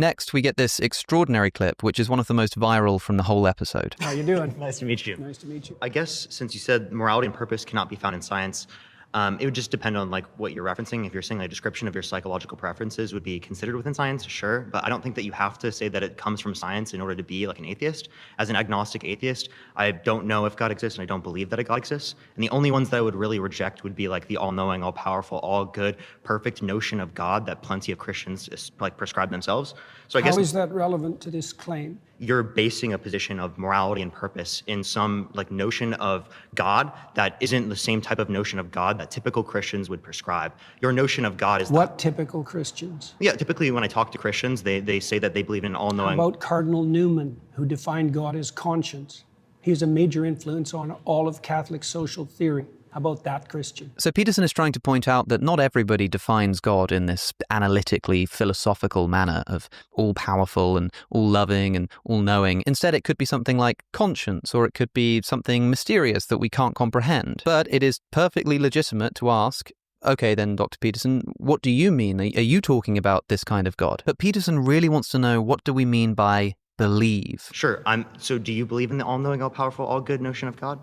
Next, we get this extraordinary clip, which is one of the most viral from the whole episode. How you doing? Nice to meet you. Nice to meet you. I guess since you said morality and purpose cannot be found in science, it would just depend on like what you're referencing. If you're saying a description of your psychological preferences would be considered within science, sure. But I don't think that you have to say that it comes from science in order to be like an atheist. As an agnostic atheist, I don't know if God exists and I don't believe that a God exists. And the only ones that I would really reject would be like the all-knowing, all-powerful, all-good, perfect notion of God that plenty of Christians like prescribe themselves. So I guess How is that relevant to this claim? You're basing a position of morality and purpose in some like notion of God that isn't the same type of notion of God that typical Christians would prescribe. Your notion of God is What typical Christians? Yeah, typically when I talk to Christians, they say that they believe in all-knowing. How about Cardinal Newman, who defined God as conscience? He was a major influence on all of Catholic social theory. How about that Christian? So Peterson is trying to point out that not everybody defines God in this analytically philosophical manner of all-powerful and all-loving and all-knowing. Instead, it could be something like conscience, or it could be something mysterious that we can't comprehend. But it is perfectly legitimate to ask, okay then, Dr. Peterson, what do you mean? Are you talking about this kind of God? But Peterson really wants to know, what do we mean by believe? Sure. So do you believe in the all-knowing, all-powerful, all-good notion of God?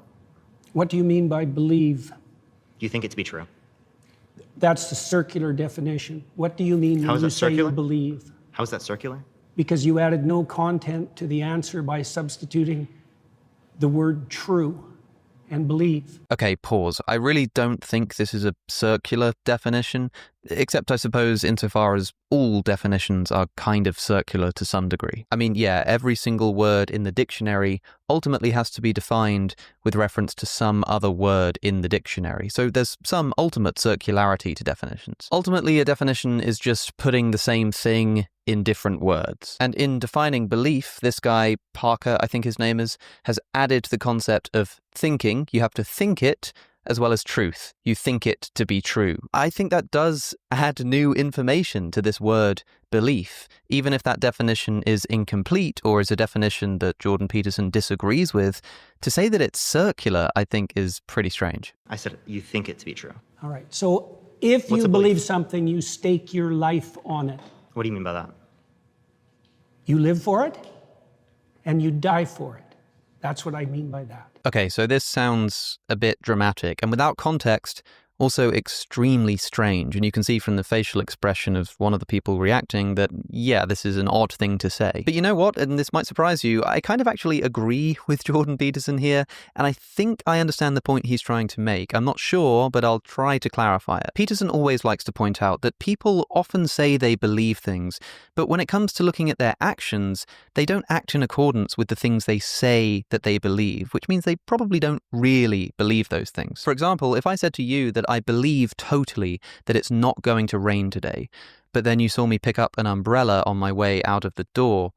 What do you mean by believe? Do you think it to be true? That's the circular definition. What do you mean How when is you that say you circular? believe? How is that circular? Because you added no content to the answer by substituting the word true and believe. Okay, pause. I really don't think this is a circular definition, except I suppose insofar as all definitions are kind of circular to some degree. I mean, yeah, every single word in the dictionary ultimately has to be defined with reference to some other word in the dictionary. So there's some ultimate circularity to definitions. Ultimately, a definition is just putting the same thing in different words. And in defining belief, this guy, Parker, I think his name is, has added the concept of thinking. You have to think it, as well as truth. You think it to be true. I think that does add new information to this word belief, even if that definition is incomplete or is a definition that Jordan Peterson disagrees with. To say that it's circular, I think, is pretty strange. I said you think it to be true. All right. So if What's you a believe belief? something, you stake your life on it. What do you mean by that? You live for it and you die for it. That's what I mean by that. Okay, so this sounds a bit dramatic, and without context, also extremely strange. And you can see from the facial expression of one of the people reacting that, yeah, this is an odd thing to say. But you know what? And this might surprise you. I kind of actually agree with Jordan Peterson here, and I think I understand the point he's trying to make. I'm not sure, but I'll try to clarify it. Peterson always likes to point out that people often say they believe things, but when it comes to looking at their actions, they don't act in accordance with the things they say that they believe, which means they probably don't really believe those things. For example, if I said to you that I believe totally that it's not going to rain today, but then you saw me pick up an umbrella on my way out of the door,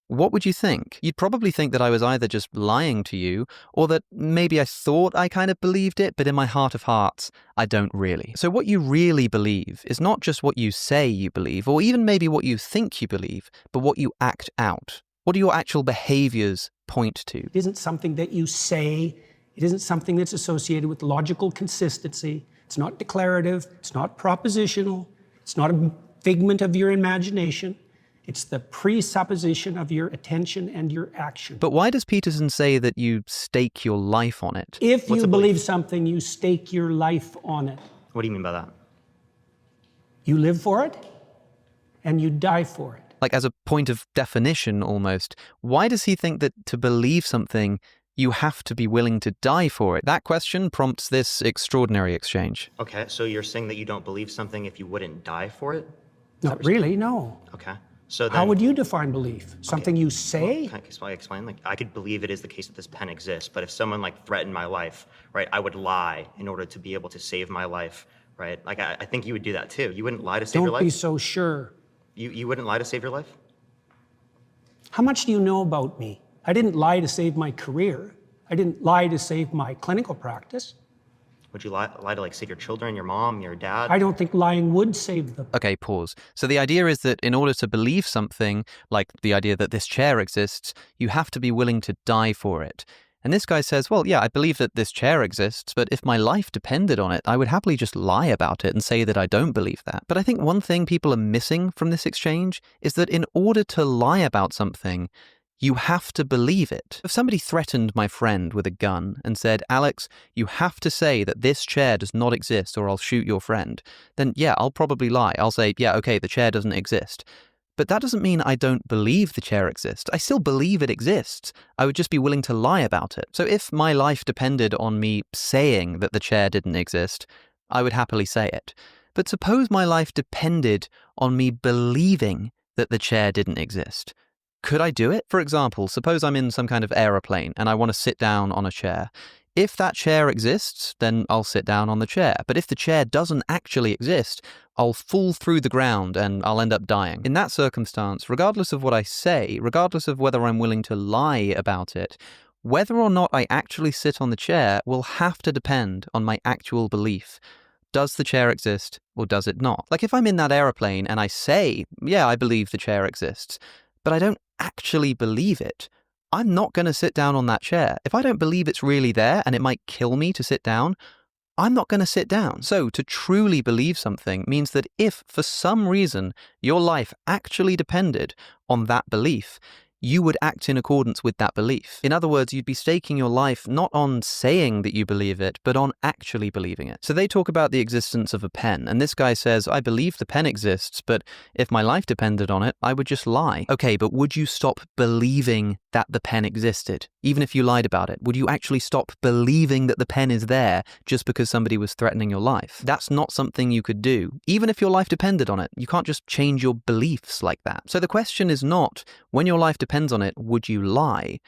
what would you think? You'd probably think that I was either just lying to you, or that maybe I thought I kind of believed it, but in my heart of hearts, I don't really. So what you really believe is not just what you say you believe, or even maybe what you think you believe, but what you act out. What do your actual behaviors point to? It isn't something that you say. It isn't something that's associated with logical consistency. It's not declarative. It's not propositional. It's not a figment of your imagination. It's the presupposition of your attention and your action. But why does Peterson say that you stake your life on it? If What's you a believe belief? something, you stake your life on it. What do you mean by that? You live for it and you die for it. Like as a point of definition almost, why does he think that to believe something, you have to be willing to die for it? That question prompts this extraordinary exchange. Okay, so you're saying that you don't believe something if you wouldn't die for it? Not really, no. Okay. So then, How would you define belief? Something you say? Can I explain? Like, I could believe it is the case that this pen exists, but if someone like threatened my life, right, I would lie in order to be able to save my life, right? Like, I think you would do that too. You wouldn't lie to save your Don't be life? so sure. You wouldn't lie to save your life? How much do you know about me? I didn't lie to save my career. I didn't lie to save my clinical practice. Would you lie to like save your children, your mom, your dad? I don't think lying would save them. Okay, pause. So the idea is that in order to believe something, like the idea that this chair exists, you have to be willing to die for it. And this guy says, well, yeah, I believe that this chair exists, but if my life depended on it, I would happily just lie about it and say that I don't believe that. But I think one thing people are missing from this exchange is that in order to lie about something, you have to believe it. If somebody threatened my friend with a gun and said, Alex, you have to say that this chair does not exist or I'll shoot your friend, then yeah, I'll probably lie. I'll say, yeah, okay, the chair doesn't exist. But that doesn't mean I don't believe the chair exists. I still believe it exists. I would just be willing to lie about it. So if my life depended on me saying that the chair didn't exist, I would happily say it. But suppose my life depended on me believing that the chair didn't exist. Could I do it? For example, suppose I'm in some kind of aeroplane and I want to sit down on a chair. If that chair exists, then I'll sit down on the chair. But if the chair doesn't actually exist, I'll fall through the ground and I'll end up dying. In that circumstance, regardless of what I say, regardless of whether I'm willing to lie about it, whether or not I actually sit on the chair will have to depend on my actual belief. Does the chair exist or does it not? Like if I'm in that aeroplane and I say, yeah, I believe the chair exists, but I don't actually believe it, I'm not going to sit down on that chair. If I don't believe it's really there and it might kill me to sit down, I'm not going to sit down. So to truly believe something means that if for some reason your life actually depended on that belief, you would act in accordance with that belief. In other words, you'd be staking your life not on saying that you believe it, but on actually believing it. So they talk about the existence of a pen, and this guy says, I believe the pen exists, but if my life depended on it, I would just lie. Okay, but would you stop believing that the pen existed? Even if you lied about it, would you actually stop believing that the pen is there just because somebody was threatening your life? That's not something you could do. Even if your life depended on it, you can't just change your beliefs like that. So the question is not, when your life depends on it, would you lie?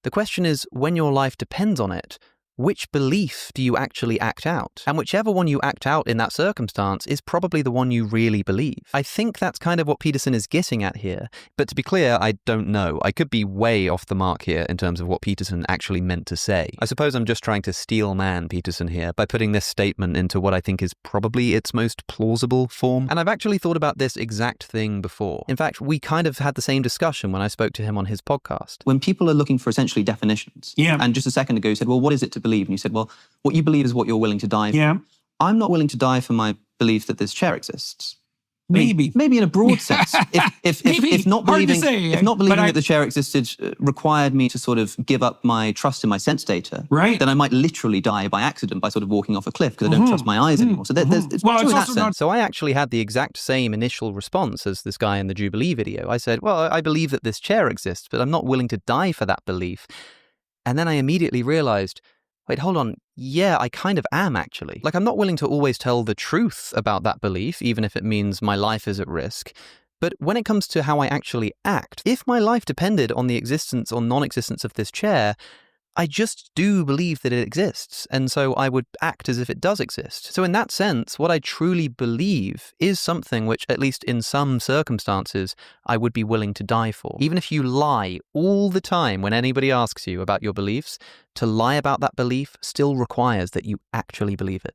The question is, when your life depends on it, which belief do you actually act out? And whichever one you act out in that circumstance is probably the one you really believe. I think that's kind of what Peterson is getting at here. But to be clear, I don't know. I could be way off the mark here in terms of what Peterson actually meant to say. I suppose I'm just trying to steel man Peterson here by putting this statement into what I think is probably its most plausible form. And I've actually thought about this exact thing before. In fact, we kind of had the same discussion when I spoke to him on his podcast. When people are looking for essentially definitions, and just a second ago you said, well, what is it to believe? And you said, well, what you believe is what you're willing to die for. I'm not willing to die for my belief that this chair exists. Maybe in a broad sense. If not believing that the chair existed required me to sort of give up my trust in my sense data, then I might literally die by accident by sort of walking off a cliff because I don't trust my eyes anymore. So it's true in that sense. So I actually had the exact same initial response as this guy in the Jubilee video. I said, well, I believe that this chair exists, but I'm not willing to die for that belief. And then I immediately realized, wait, hold on. Yeah, I kind of am actually. Like, I'm not willing to always tell the truth about that belief, even if it means my life is at risk. But when it comes to how I actually act, if my life depended on the existence or non-existence of this chair, I just do believe that it exists, and so I would act as if it does exist. So in that sense, what I truly believe is something which, at least in some circumstances, I would be willing to die for. Even if you lie all the time when anybody asks you about your beliefs, to lie about that belief still requires that you actually believe it.